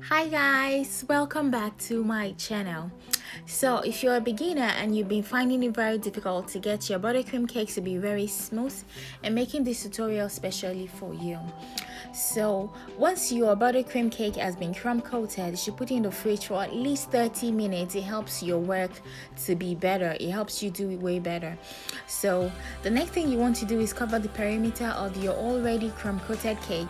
Hi guys, welcome back to my channel. So if you're a beginner and you've been finding it very difficult to get your buttercream cakes to be very smooth, and making this tutorial specially for you. So once your buttercream cake has been crumb coated, you should put it in the fridge for at least 30 minutes. It helps your work to be better. It helps you do it way better. So the next thing you want to do is cover the perimeter of your already crumb coated cake